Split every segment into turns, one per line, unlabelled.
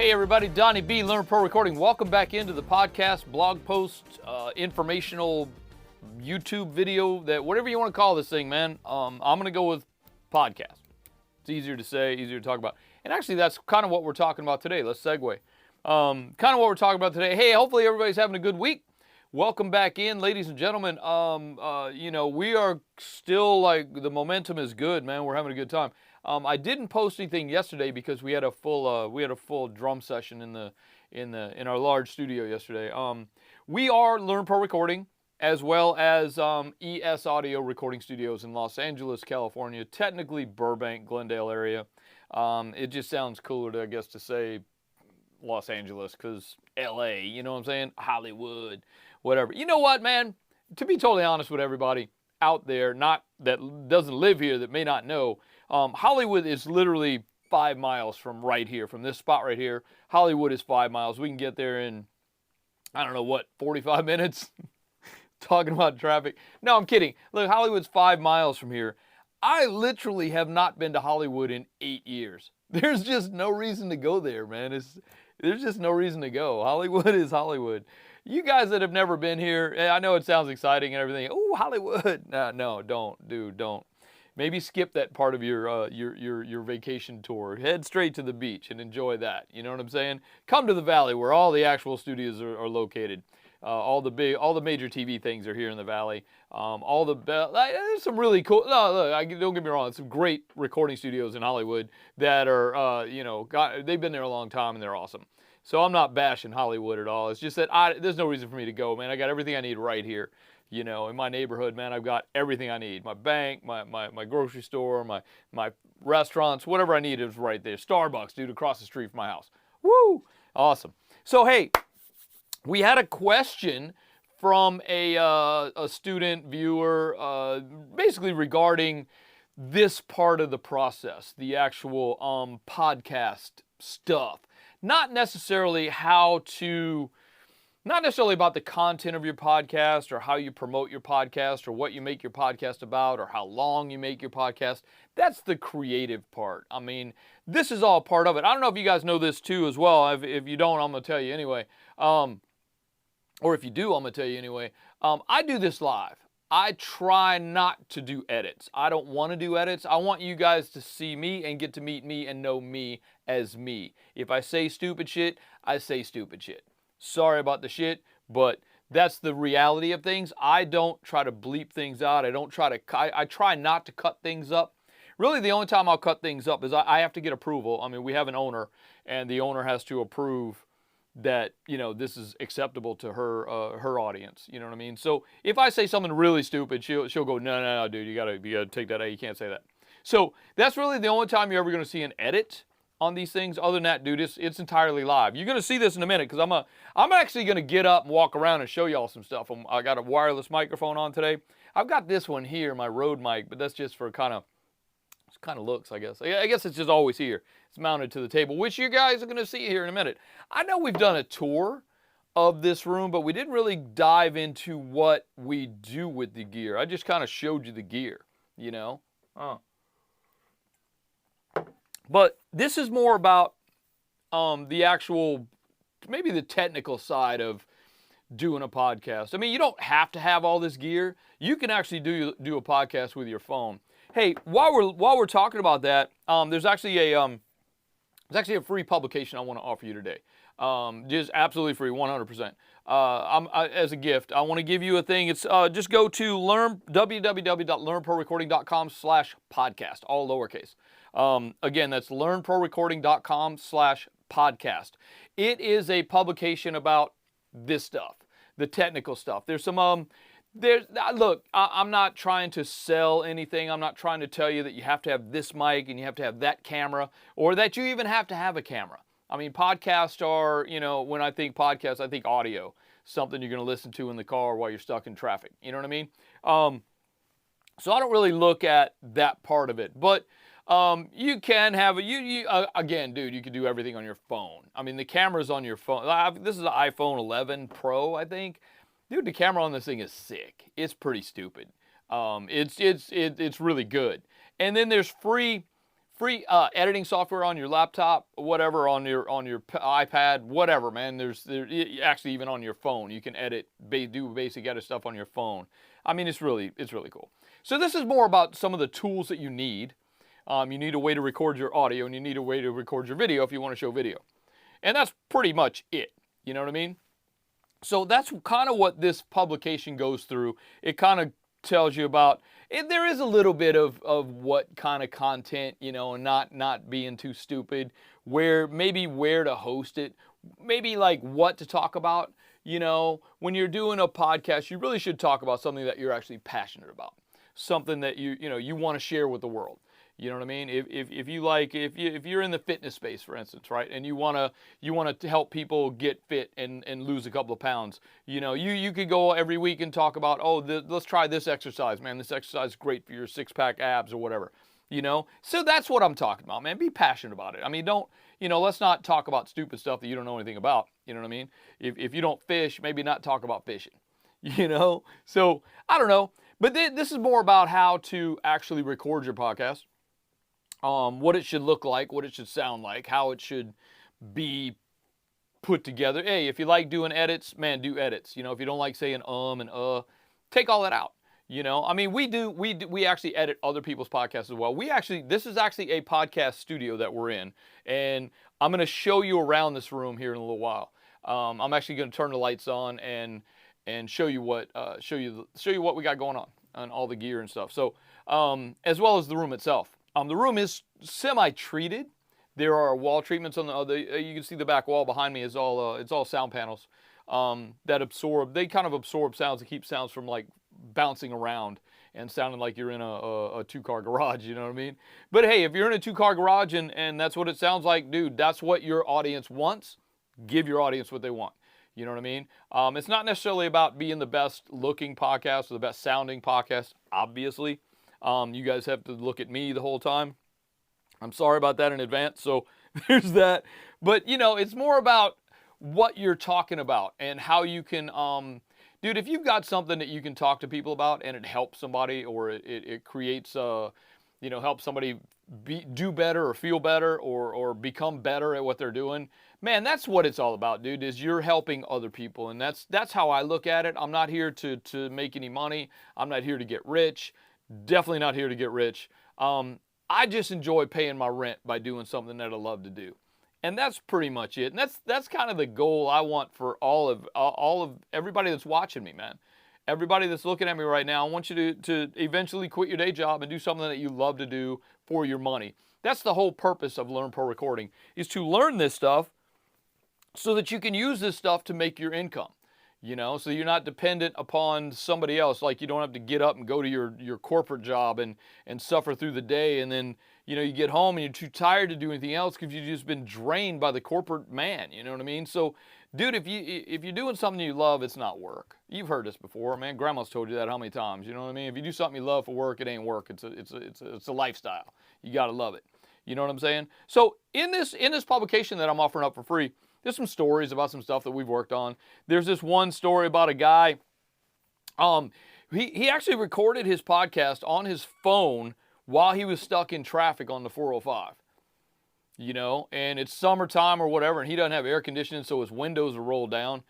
Hey everybody, Donnie B, Learn Pro Recording. Welcome back into the podcast, blog post, informational YouTube video, that whatever you want to call this thing, man. I'm going to go with podcast. It's easier to say, easier to talk about. And actually, that's kind of what we're talking about today. Let's segue. Kind of what we're talking about today. Hey, hopefully everybody's having a good week. Welcome back in, ladies and gentlemen. We are still, like, the momentum is good, man. We're having a good time. I didn't post anything yesterday because we had a full drum session in our large studio yesterday. We are Learn Pro Recording, as well as ES Audio Recording Studios in Los Angeles, California. Technically Burbank, Glendale area. It just sounds cooler, I guess, to say Los Angeles, because LA, you know what I'm saying? Hollywood, whatever. You know what, man? To be totally honest with everybody out there, not that doesn't live here, that may not know, Hollywood is literally 5 miles from right here, from this spot right here. Hollywood is 5 miles. We can get there in, I don't know what, 45 minutes? Talking about traffic. No, I'm kidding. Look, Hollywood's 5 miles from here. I literally have not been to Hollywood in 8 years. There's just no reason to go there, man. There's just no reason to go. Hollywood is Hollywood. You guys that have never been here, I know it sounds exciting and everything. Oh, Hollywood. No, don't, dude, don't. Maybe skip that part of your vacation tour. Head straight to the beach and enjoy that. You know what I'm saying? Come to the valley where all the actual studios are located. All the major TV things are here in the valley. There's some really cool. No, look, don't get me wrong. There's some great recording studios in Hollywood that are, they've been there a long time and they're awesome. So I'm not bashing Hollywood at all. It's just that there's no reason for me to go, man. I got everything I need right here. You know, in my neighborhood, man, I've got everything I need. My bank, my grocery store, my restaurants, whatever I need is right there. Starbucks, dude, across the street from my house. Woo! Awesome. So, hey, we had a question from a student viewer, basically regarding this part of the process, the actual podcast stuff. Not necessarily not necessarily about the content of your podcast or how you promote your podcast or what you make your podcast about or how long you make your podcast. That's the creative part. I mean, this is all part of it. I don't know if you guys know this too as well. If you don't, I'm going to tell you anyway. Or if you do, I'm going to tell you anyway. I do this live. I try not to do edits. I don't want to do edits. I want you guys to see me and get to meet me and know me as me. If I say stupid shit, I say stupid shit. Sorry about the shit, but that's the reality of things. I don't try to bleep things out. I try not to cut things up. Really, the only time I'll cut things up is I have to get approval. I mean, we have an owner, and the owner has to approve that, this is acceptable to her audience. You know what I mean? So if I say something really stupid, she'll go, no, dude, you gotta take that out. You can't say that. So that's really the only time you're ever going to see an edit on these things. Other than that, dude, it's entirely live. You're going to see this in a minute because I'm actually going to get up and walk around and show y'all some stuff. I got a wireless microphone on today. I've got this one here, my Rode mic, but that's just for kind of looks, I guess. I guess it's just always here. It's mounted to the table, which you guys are going to see here in a minute. I know we've done a tour of this room, but we didn't really dive into what we do with the gear. I just kind of showed you the gear, But this is more about the actual, maybe the technical side of doing a podcast. I mean, you don't have to have all this gear. You can actually do a podcast with your phone. Hey, while we're talking about that, there's actually a free publication I want to offer you today. Just absolutely free, 100%. As a gift, I want to give you a thing. It's just go to www.learnprorecording.com/podcast, all lowercase. Again, that's learnprorecording.com/podcast. It is a publication about this stuff, the technical stuff. There's some look, I'm not trying to sell anything. I'm not trying to tell you that you have to have this mic and you have to have that camera, or that you even have to have a camera. I mean, podcasts are, when I think podcasts, I think audio, something you're going to listen to in the car while you're stuck in traffic. You know what I mean? So I don't really look at that part of it, but you can have again, dude, you can do everything on your phone. I mean, the camera's on your phone. This is an iPhone 11 Pro, I think. Dude, the camera on this thing is sick. It's pretty stupid. It's really good. And then there's free free editing software on your laptop, whatever, on your iPad, whatever, man. There's actually even on your phone, you can edit, do basic edit stuff on your phone. I mean, it's really cool. So this is more about some of the tools that you need. You need a way to record your audio, and you need a way to record your video if you want to show video. And that's pretty much it. You know what I mean? So that's kind of what this publication goes through. It kind of tells you about, there is a little bit of what kind of content, you know, and not being too stupid, where to host it, maybe like what to talk about. You know, when you're doing a podcast, you really should talk about something that you're actually passionate about, something that you want to share with the world. You know what I mean? If you're in the fitness space, for instance, right, and you wanna help people get fit and lose a couple of pounds, you could go every week and talk about, let's try this exercise, man. This exercise is great for your six-pack abs or whatever. So that's what I'm talking about, man. Be passionate about it. I mean, let's not talk about stupid stuff that you don't know anything about. You know what I mean? If you don't fish, maybe not talk about fishing. So I don't know, but this is more about how to actually record your podcast. What it should look like, what it should sound like, how it should be put together. Hey, if you like doing edits, man, do edits. If you don't like saying and take all that out. I mean, we actually edit other people's podcasts as well. This is actually a podcast studio that we're in, and I'm going to show you around this room here in a little while. I'm actually going to turn the lights on and show you what we got going on all the gear and stuff. So, as well as the room itself. The room is semi-treated. There are wall treatments on the other. You can see the back wall behind me is it's all sound panels that absorb. They kind of absorb sounds to keep sounds from like bouncing around and sounding like you're in a two-car garage. You know what I mean? But hey, if you're in a two-car garage and that's what it sounds like, dude, that's what your audience wants. Give your audience what they want. You know what I mean? It's not necessarily about being the best-looking podcast or the best-sounding podcast, obviously. You guys have to look at me the whole time. I'm sorry about that in advance. So there's that. But, it's more about what you're talking about and how you can, dude, if you've got something that you can talk to people about and it helps somebody or it creates, helps somebody do better or feel better or become better at what they're doing, man, that's what it's all about, dude, is you're helping other people. And that's how I look at it. I'm not here to make any money. I'm not here to get rich. Definitely not here to get rich. I just enjoy paying my rent by doing something that I love to do. And that's pretty much it. And that's kind of the goal I want for all of everybody that's watching me, man. Everybody that's looking at me right now, I want you to eventually quit your day job and do something that you love to do for your money. That's the whole purpose of Learn Pro Recording, is to learn this stuff so that you can use this stuff to make your income. So you're not dependent upon somebody else. Like, you don't have to get up and go to your corporate job and suffer through the day. And then, you get home and you're too tired to do anything else because you've just been drained by the corporate man. You know what I mean? So, dude, if you're doing something you love, it's not work. You've heard this before, man. Grandma's told you that how many times? You know what I mean? If you do something you love for work, it ain't work. It's a lifestyle. You got to love it. You know what I'm saying? So in this publication that I'm offering up for free, there's some stories about some stuff that we've worked on. There's this one story about a guy. He actually recorded his podcast on his phone while he was stuck in traffic on the 405. And it's summertime or whatever, and he doesn't have air conditioning, so his windows are rolled down.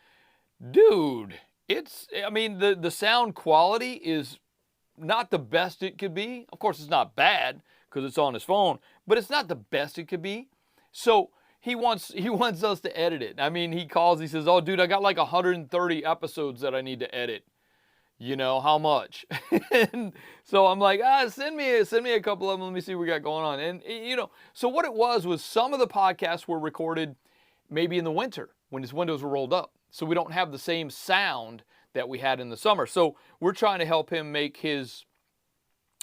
Dude, the sound quality is not the best it could be. Of course, it's not bad because it's on his phone, but it's not the best it could be. So he wants us to edit it. He calls, he says, "Oh, dude, I got like 130 episodes that I need to edit. How much?" And so I'm like, send me a couple of them. Let me see what we got going on. And, so what it was some of the podcasts were recorded maybe in the winter when his windows were rolled up. So we don't have the same sound that we had in the summer. So we're trying to help him make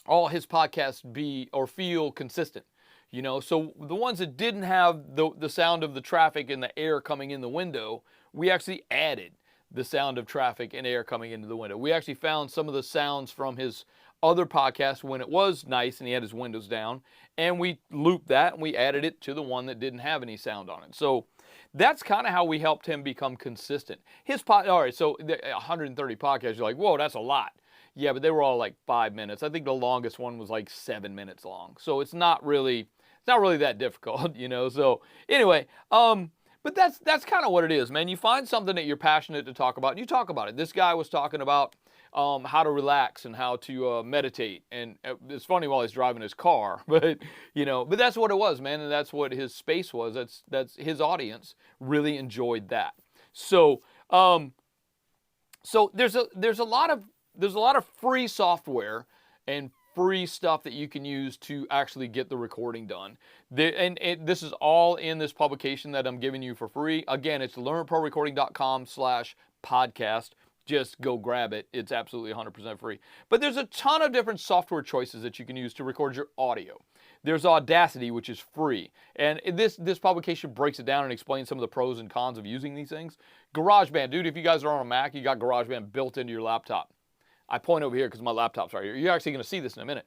all his podcasts be or feel consistent. So the ones that didn't have the sound of the traffic and the air coming in the window, we actually added the sound of traffic and air coming into the window. We actually found some of the sounds from his other podcast when it was nice and he had his windows down, and we looped that and we added it to the one that didn't have any sound on it. So that's kind of how we helped him become consistent. All right, so 130 podcasts, you're like, whoa, that's a lot. Yeah, but they were all like 5 minutes. I think the longest one was like 7 minutes long. So it's not not really that difficult, you know. So anyway, but that's kind of what it is, man. You find something that you're passionate to talk about, and you talk about it. This guy was talking about how to relax and how to meditate, and it's funny while he's driving his car, but you know, but that's what it was, man, and that's what his space was. That's his audience really enjoyed that. So so there's a lot of free software and free stuff that you can use to actually get the recording done. And this is all in this publication that I'm giving you for free. Again, it's learnprorecording.com/podcast. Just go grab it. It's absolutely 100% free. But there's a ton of different software choices that you can use to record your audio. There's Audacity, which is free. And this publication breaks it down and explains some of the pros and cons of using these things. GarageBand, dude, if you guys are on a Mac, you got GarageBand built into your laptop. I point over here because my laptop's right here. You're actually going to see this in a minute.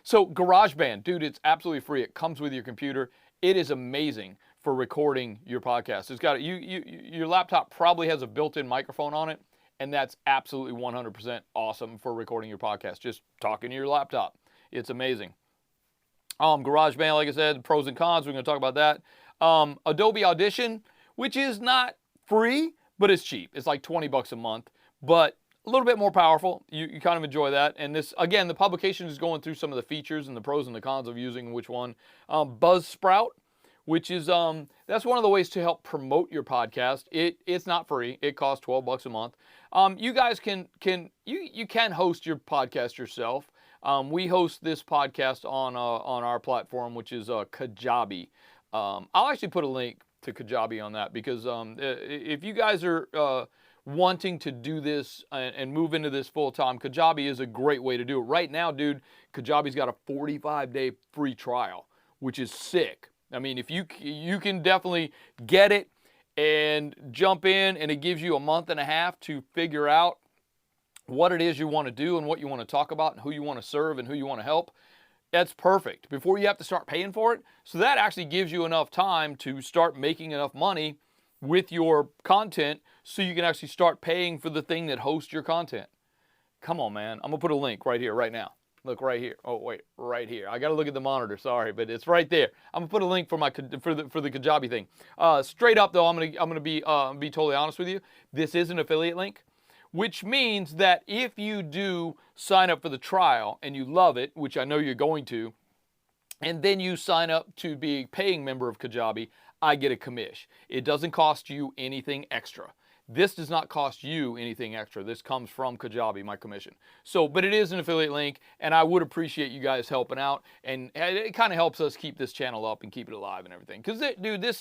So GarageBand, dude, it's absolutely free. It comes with your computer. It is amazing for recording your podcast. It's got your laptop probably has a built-in microphone on it, and that's absolutely 100% awesome for recording your podcast. Just talking to your laptop. It's amazing. GarageBand, like I said, pros and cons. We're going to talk about that. Adobe Audition, which is not free, but it's cheap. It's like $20 a month, but a little bit more powerful. You kind of enjoy that. And this, again, the publication is going through some of the features and the pros and the cons of using which one. Buzzsprout, which is, that's one of the ways to help promote your podcast. It's not free. It costs $12 a month. You guys can host your podcast yourself. We host this podcast on our platform, which is Kajabi. I'll actually put a link to Kajabi on that because if you guys are wanting to do this and move into this full time, Kajabi is a great way to do it. Right now, dude, Kajabi's got a 45-day free trial, which is sick. I mean, if you can definitely get it and jump in, and it gives you a month and a half to figure out what it is you want to do and what you want to talk about and who you want to serve and who you want to help. That's perfect before you have to start paying for it. So that actually gives you enough time to start making enough money with your content so you can actually start paying for the thing that hosts your content. Come on, man. I'm going to put a link right here, right now. Look right here. Oh, wait, right here. I got to look at the monitor. Sorry, but it's right there. I'm going to put a link for the Kajabi thing. Straight up, though, I'm going to be totally honest with you. This is an affiliate link, which means that if you do sign up for the trial and you love it, which I know you're going to, and then you sign up to be a paying member of Kajabi, I get a commish. It doesn't cost you anything extra. This does not cost you anything extra. This comes from Kajabi, my commission. So, but it is an affiliate link, and I would appreciate you guys helping out, and it kind of helps us keep this channel up and keep it alive and everything. Because, dude,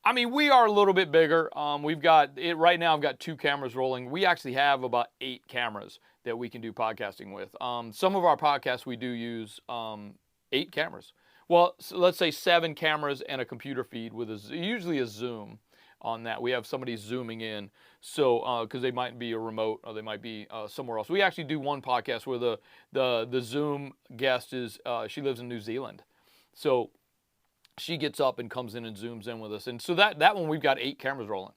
I mean, we are a little bit bigger. We've got, right now I've got 2 cameras rolling. We actually have about 8 cameras that we can do podcasting with. Some of our podcasts we do use 8 cameras. Well, so let's say 7 cameras and a computer feed with usually a Zoom on that. We have somebody zooming in, so because they might be a remote or they might be somewhere else. We actually do one podcast where the Zoom guest is she lives in New Zealand, so she gets up and comes in and zooms in with us. And so that one we've got 8 cameras rolling,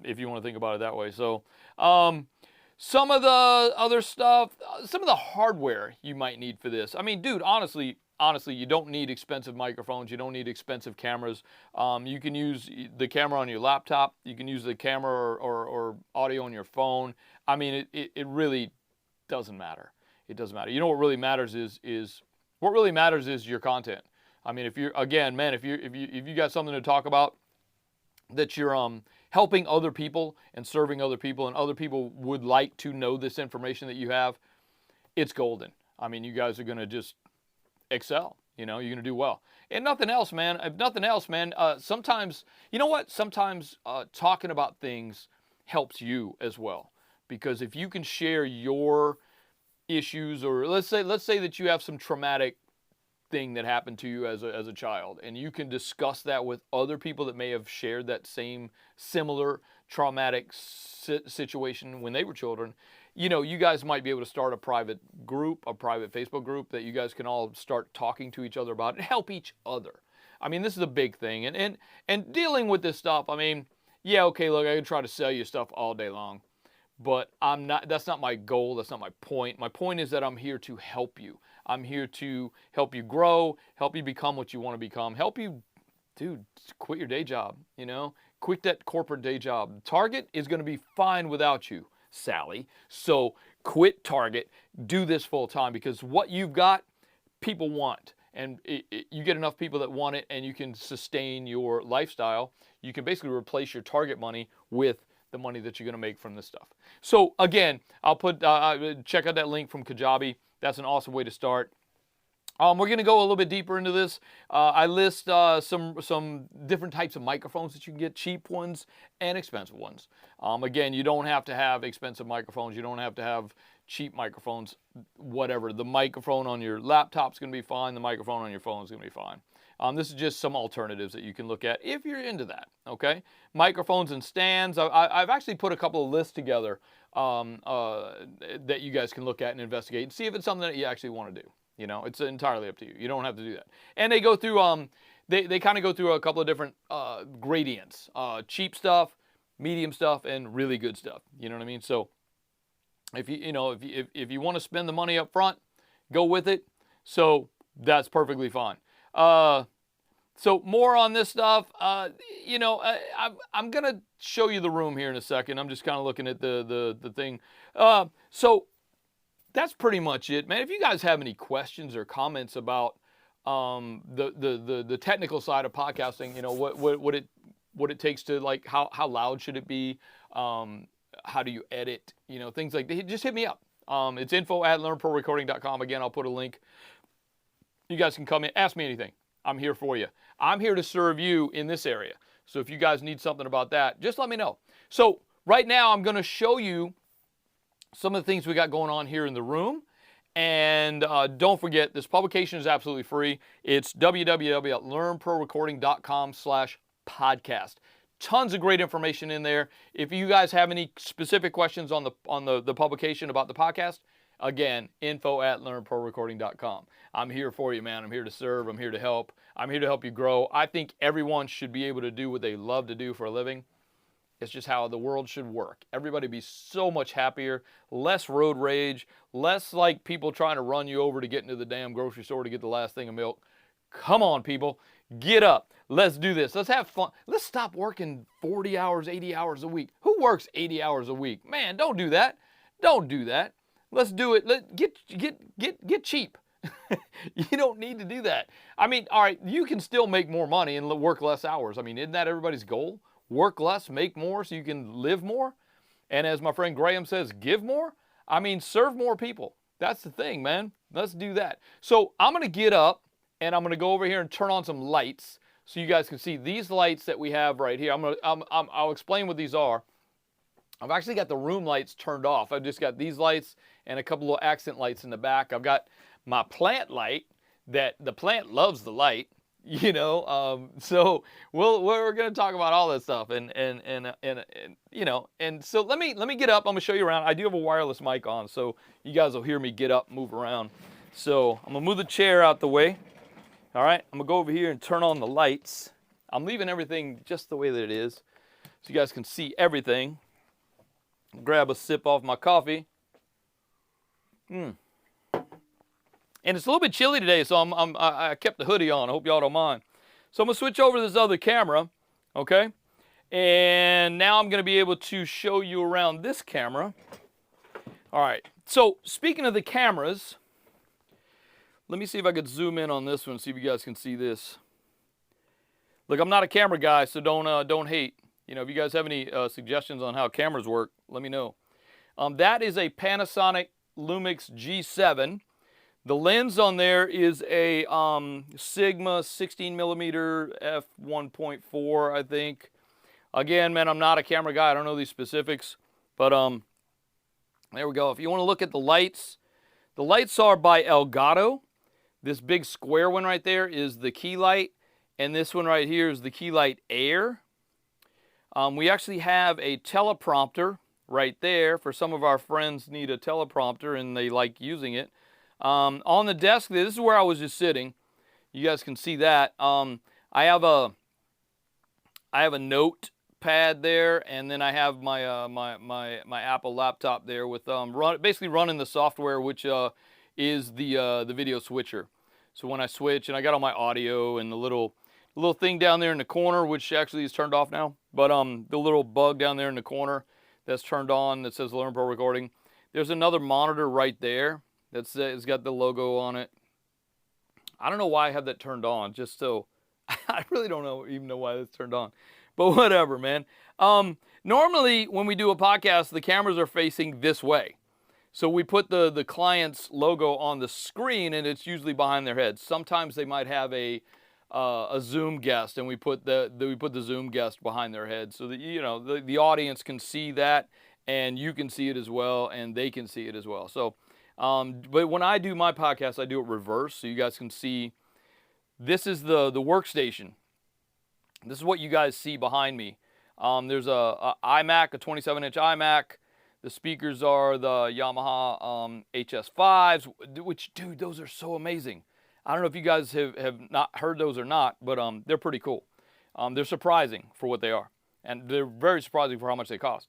if you want to think about it that way. So some of the other stuff, some of the hardware you might need for this. I mean, dude, honestly, you don't need expensive microphones. You don't need expensive cameras. You can use the camera on your laptop. You can use the camera or audio on your phone. I mean, it really doesn't matter. It doesn't matter. You know what really matters is your content. I mean, if you got something to talk about that you're helping other people and serving other people, and other people would like to know this information that you have, it's golden. I mean, you guys are going to just excel. You know, you're going to do well. And nothing else, man. If nothing else, man, sometimes, you know what? Sometimes talking about things helps you as well. Because if you can share your issues, or let's say that you have some traumatic thing that happened to you as a child, and you can discuss that with other people that may have shared that same similar traumatic situation when they were children, you know, you guys might be able to start a private Facebook group that you guys can all start talking to each other about and help each other. I mean, this is a big thing. And dealing with this stuff, I mean, yeah, okay, look, I can try to sell you stuff all day long, but I'm not. That's not my goal. That's not my point. My point is that I'm here to help you. I'm here to help you grow, help you become what you want to become, help you, dude, quit your day job. Quit that corporate day job. Target is going to be fine without you, Sally. So quit Target. Do this full time, because what you've got, people want. And you get enough people that want it, and you can sustain your lifestyle. You can basically replace your Target money with the money that you're going to make from this stuff. So again, I'll put check out that link from Kajabi. That's an awesome way to start. We're going to go a little bit deeper into this. I list some different types of microphones that you can get, cheap ones and expensive ones. Again, you don't have to have expensive microphones. You don't have to have cheap microphones, whatever. The microphone on your laptop's going to be fine. The microphone on your phone is going to be fine. This is just some alternatives that you can look at if you're into that, okay? Microphones and stands. I've actually put a couple of lists together that you guys can look at and investigate and see if it's something that you actually want to do. It's entirely up to you. You don't have to do that. And they go through, they kind of go through a couple of different gradients. Cheap stuff, medium stuff, and really good stuff. You know what I mean? So if you want to spend the money up front, go with it. So that's perfectly fine. So more on this stuff. I'm gonna show you the room here in a second. I'm just kind of looking at the thing. So that's pretty much it, man. If you guys have any questions or comments about the technical side of podcasting, what it takes to, like, how loud should it be, how do you edit, things like that, just hit me up. It's info@learnprorecording.com. Again, I'll put a link. You guys can come in, ask me anything. I'm here for you. I'm here to serve you in this area. So if you guys need something about that, just let me know. So right now I'm going to show you some of the things we got going on here in the room. And don't forget, this publication is absolutely free. It's www.learnprorecording.com/podcast. Tons of great information in there. If you guys have any specific questions on the publication about the podcast, again, info@learnprorecording.com. I'm here for you, man. I'm here to serve. I'm here to help. I'm here to help you grow. I think everyone should be able to do what they love to do for a living. It's just how the world should work. Everybody be so much happier, less road rage, less like people trying to run you over to get into the damn grocery store to get the last thing of milk. Come on, people. Get up. Let's do this. Let's have fun. Let's stop working 40 hours, 80 hours a week. Who works 80 hours a week? Man, don't do that. Don't do that. Let's do it. Get cheap. You don't need to do that. I mean, all right, you can still make more money and work less hours. I mean, isn't that everybody's goal? Work less, make more so you can live more. And as my friend Graham says, give more. I mean, serve more people. That's the thing, man. Let's do that. So I'm going to get up and I'm going to go over here and turn on some lights so you guys can see these lights that we have right here. I'll explain what these are. I've actually got the room lights turned off. I've just got these lights and a couple of accent lights in the back. I've got my plant light that the plant loves the light, so we're going to talk about all this stuff and so let me get up. I'm going to show you around. I do have a wireless mic on, so you guys will hear me get up, move around. So I'm going to move the chair out the way. All right, I'm going to go over here and turn on the lights. I'm leaving everything just the way that it is so you guys can see everything. Grab a sip off my coffee. And it's a little bit chilly today, so I kept the hoodie on. I hope y'all don't mind. So I'm going to switch over to this other camera, okay? And now I'm going to be able to show you around this camera. All right, so speaking of the cameras, let me see if I could zoom in on this one, see if you guys can see this. Look, I'm not a camera guy, so don't hate. If you guys have any suggestions on how cameras work, let me know. That is a Panasonic Lumix G7. The lens on there is a Sigma 16mm f1.4, I think. Again, man, I'm not a camera guy. I don't know these specifics. But there we go. If you want to look at the lights are by Elgato. This big square one right there is the key light. And this one right here is the key light Air. We actually have a teleprompter right there. For some of our friends need a teleprompter and they like using it. On the desk, this is where I was just sitting. You guys can see that. I have a notepad pad there, and then I have my my Apple laptop there with basically running the software, which is the video switcher. So when I switch, and I got all my audio and the little thing down there in the corner, which actually is turned off now, but the little bug down there in the corner that's turned on that says Learn Pro Recording. There's another monitor right there that's it's got the logo on it. I don't know why I have that turned on, just so I really don't even know why that's turned on, but whatever, man. Normally when we do a podcast, the cameras are facing this way. So we put the client's logo on the screen, and it's usually behind their heads. Sometimes they might have a Zoom guest, and we put the Zoom guest behind their head, so that the audience can see that, and you can see it as well, and they can see it as well. So, but when I do my podcast, I do it reverse, so you guys can see. This is the workstation. This is what you guys see behind me. There's a iMac, a 27-inch iMac. The speakers are the Yamaha HS5s, which, dude, those are so amazing. I don't know if you guys have not heard those or not, but they're pretty cool. They're surprising for what they are, and they're very surprising for how much they cost.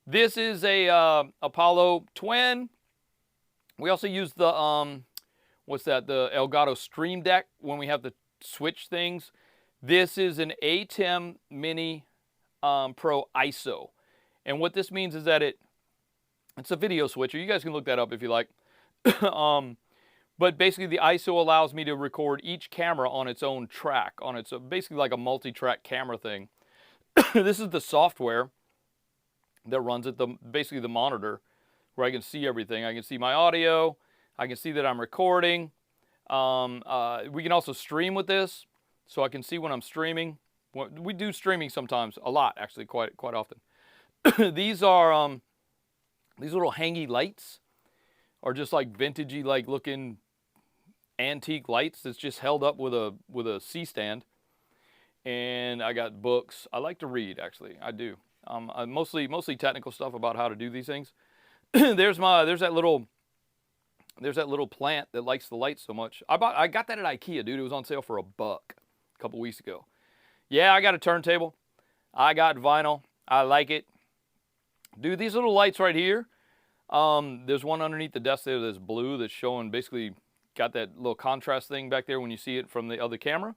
This is a Apollo Twin. We also use the, the Elgato Stream Deck when we have to switch things. This is an ATEM Mini Pro ISO. And what this means is that it's a video switcher. You guys can look that up if you like. But basically the ISO allows me to record each camera on its own track, basically like a multi-track camera thing. This is the software that runs it, basically the monitor, where I can see everything. I can see my audio. I can see that I'm recording. We can also stream with this, so I can see when I'm streaming. We do streaming sometimes, a lot actually, quite often. These are these little hangy lights are just like vintagey, like looking antique lights that's just held up with a C-stand. And I got books. I like to read, actually. I do. Mostly technical stuff about how to do these things. There's that little plant that likes the light so much. I got that at IKEA, dude. It was on sale for $1 a couple weeks ago. Yeah, I got a turntable. I got vinyl. I like it. Dude, these little lights right here. There's one underneath the desk there that's blue that's showing, basically got that little contrast thing back there when you see it from the other camera.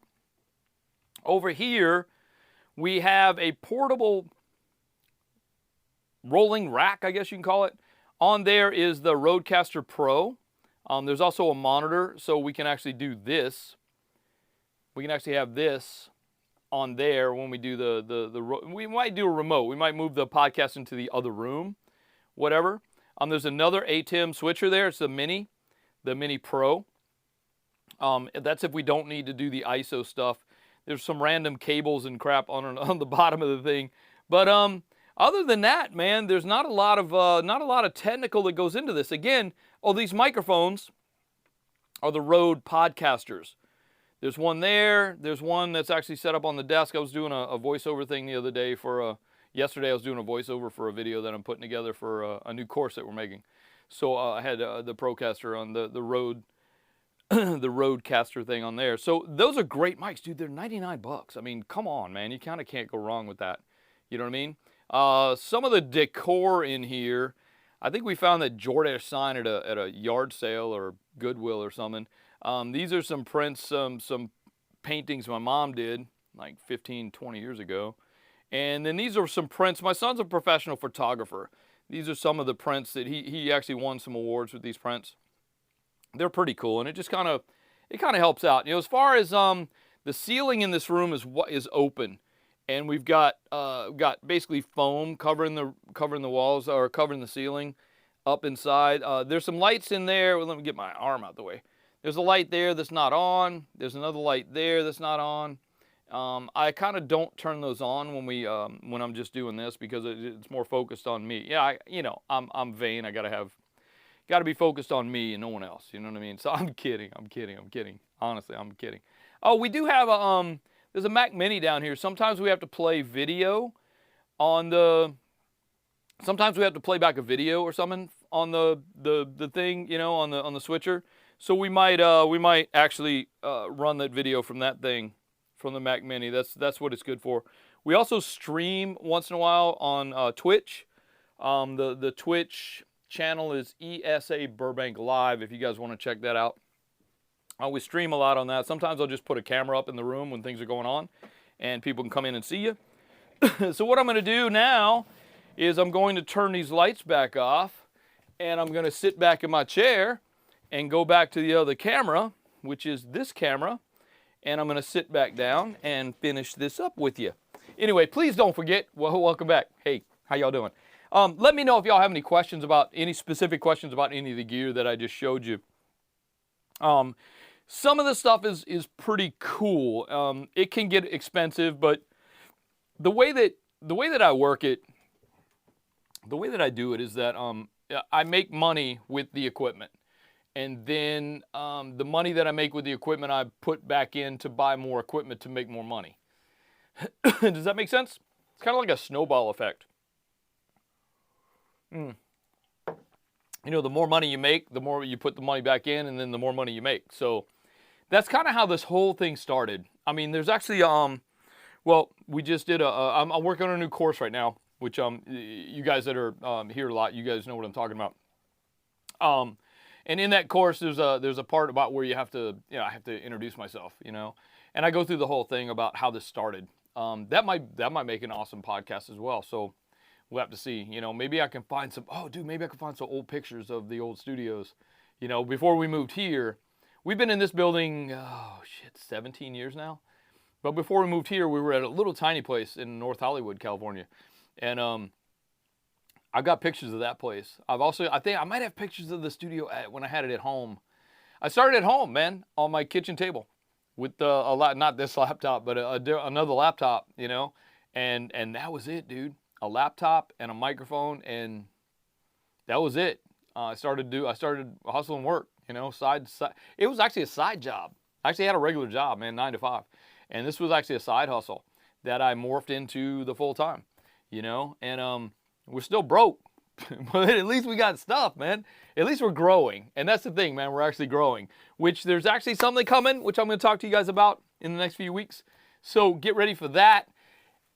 Over here, we have a portable rolling rack, I guess you can call it. On there is the Rodecaster Pro. There's also a monitor, so we can actually do this. We can actually have this on there when we do we might do a remote. We might move the podcast into the other room, whatever. There's another ATEM switcher there. It's the Mini Pro. That's if we don't need to do the ISO stuff. There's some random cables and crap on the bottom of the thing, but other than that, man, there's not a lot of technical that goes into this. Again, these microphones are the Rode Podcasters. There's one there. There's one that's actually set up on the desk. I was doing a voiceover thing the other day yesterday I was doing a voiceover for a video that I'm putting together for a new course that we're making. So I had the Procaster on the Rode, the Rodecaster thing on there. So those are great mics, dude. They're $99. I mean, come on, man. You kind of can't go wrong with that. You know what I mean? Some of the decor in here, I think we found that Jordache sign at a yard sale or Goodwill or something. These are some prints, some paintings my mom did like 15, 20 years ago. And then these are some prints. My son's a professional photographer. These are some of the prints that he actually won some awards with these prints. They're pretty cool, and it kind of helps out. As far as the ceiling in this room is open, and we've got basically foam covering the walls or covering the ceiling up inside. There's some lights in there. Well, let me get my arm out the way. There's a light there that's not on. There's another light there that's not on. I kind of don't turn those on when I'm just doing this because it's more focused on me. Yeah, I'm vain. I gotta be focused on me and no one else. You know what I mean? So I'm kidding. Honestly, I'm kidding. Oh, we do have there's a Mac Mini down here. Sometimes we have to play video sometimes we have to play back a video or something on the thing, on the switcher. So we might actually run that video from that thing, from the Mac Mini. That's what it's good for. We also stream once in a while on Twitch. The Twitch channel is ESA Burbank Live if you guys want to check that out. We stream a lot on that. Sometimes I'll just put a camera up in the room when things are going on and people can come in and see you. So what I'm going to do now is I'm going to turn these lights back off and I'm going to sit back in my chair and go back to the other camera, which is this camera, and I'm going to sit back down and finish this up with you. Anyway, please don't forget, well, welcome back. Hey, how y'all doing? Let me know if y'all have any questions about, any specific questions about any of the gear that I just showed you. Some of the stuff is pretty cool. It can get expensive, but the way that I work it, the way that I do it is that I make money with the equipment. And then the money that I make with the equipment, I put back in to buy more equipment to make more money. Does that make sense? It's kind of like a snowball effect. You know, the more money you make, the more you put the money back in, and then the more money you make. So that's kind of how this whole thing started. I mean, there's actually, well, we just did I'm working on a new course right now, which you guys that are here a lot, you guys know what I'm talking about. And in that course, there's a part about where you have to, I have to introduce myself, and I go through the whole thing about how this started. That might make an awesome podcast as well. So we'll have to see. Maybe I can find some. Oh, dude, maybe I can find some old pictures of the old studios. Before we moved here, we've been in this building. 17 years now. But before we moved here, we were at a little tiny place in North Hollywood, California, and I've got pictures of that place. I think I might have pictures of the studio when I had it at home. I started at home, man, on my kitchen table with not this laptop, but another laptop, and that was it, dude. A laptop and a microphone, and that was it. I started hustling work, side. It was actually a side job. I actually had a regular job, man, 9 to 5, and this was actually a side hustle that I morphed into the full time, and we're still broke, but at least we got stuff, man. At least we're growing. And that's the thing, man. We're actually growing, which there's actually something coming, which I'm going to talk to you guys about in the next few weeks. So get ready for that.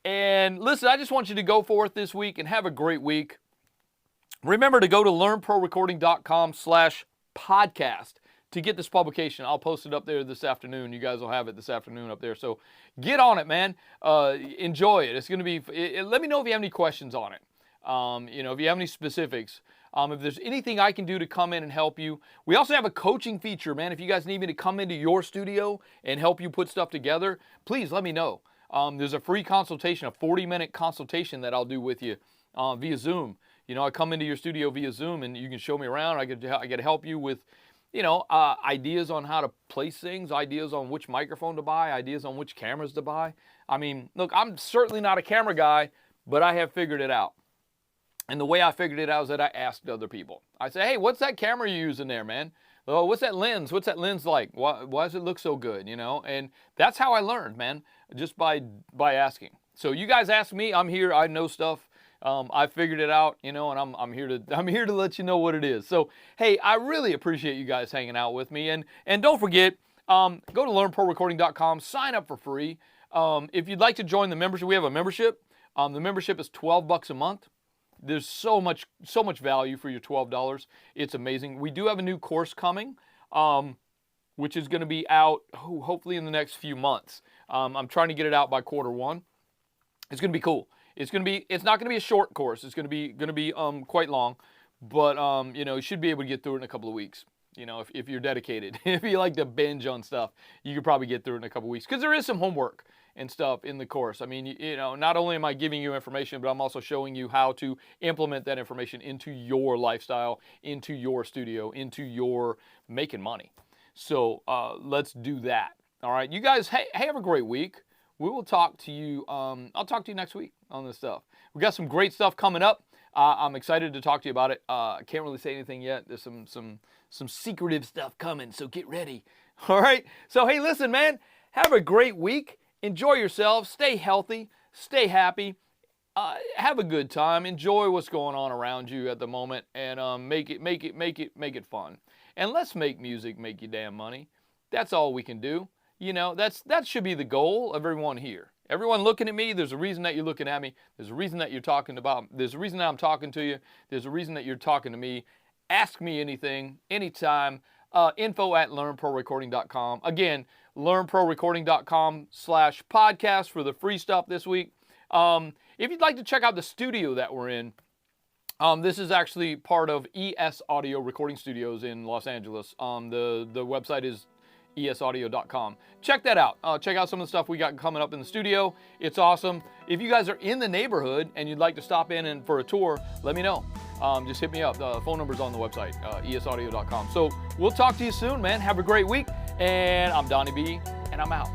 And listen, I just want you to go forth this week and have a great week. Remember to go to learnprorecording.com/podcast to get this publication. I'll post it up there this afternoon. You guys will have it this afternoon up there. So get on it, man. Enjoy it. It's going to be, let me know if you have any questions on it. If you have any specifics, if there's anything I can do to come in and help you. We also have a coaching feature, man. If you guys need me to come into your studio and help you put stuff together, please let me know. There's a free consultation, a 40-minute consultation that I'll do with you via Zoom. I come into your studio via Zoom and you can show me around. I get to help you with, ideas on how to place things, ideas on which microphone to buy, ideas on which cameras to buy. I mean, look, I'm certainly not a camera guy, but I have figured it out. And the way I figured it out is that I asked other people. I said, hey, what's that camera you're using there, man? Oh, what's that lens? What's that lens like? Why does it look so good, And that's how I learned, man, just by asking. So you guys ask me, I'm here, I know stuff. I figured it out, and I'm here to let you know what it is. So, hey, I really appreciate you guys hanging out with me. And don't forget, go to learnprorecording.com, sign up for free. If you'd like to join the membership, we have a membership. The membership is $12 a month. There's so much value for your $12. It's amazing. We do have a new course coming, which is going to be out hopefully in the next few months. I'm trying to get it out by Q1. It's going to be cool. It's not going to be a short course. It's going to be quite long, but you should be able to get through it in a couple of weeks. If you're dedicated, if you like to binge on stuff, you could probably get through it in a couple of weeks because there is some homework and stuff in the course. I mean, not only am I giving you information, but I'm also showing you how to implement that information into your lifestyle, into your studio, into your making money. So let's do that. All right, you guys, hey, have a great week. We will talk to you. I'll talk to you next week on this stuff. We got some great stuff coming up. I'm excited to talk to you about it. I can't really say anything yet. There's some secretive stuff coming, so get ready. All right. So hey, listen, man. Have a great week. Enjoy yourself. Stay healthy. Stay happy. Have a good time. Enjoy what's going on around you at the moment, and make it fun. And let's make music make you damn money. That's all we can do. That should be the goal of everyone here. Everyone looking at me, there's a reason that you're looking at me. There's a reason that you're talking about. There's a reason that I'm talking to you. There's a reason that you're talking to me. Ask me anything, anytime. Info@learnprorecording.com. Again, learnprorecording.com/podcast for the free stuff this week. If you'd like to check out the studio that we're in, this is actually part of ES Audio Recording Studios in Los Angeles. The website is esaudio.com. Check that out. Check out some of the stuff we got coming up in the studio. It's awesome. If you guys are in the neighborhood and you'd like to stop in and for a tour, let me know. Just hit me up. The phone number's on the website, esaudio.com. So we'll talk to you soon, man. Have a great week. And I'm Donnie B, and I'm out.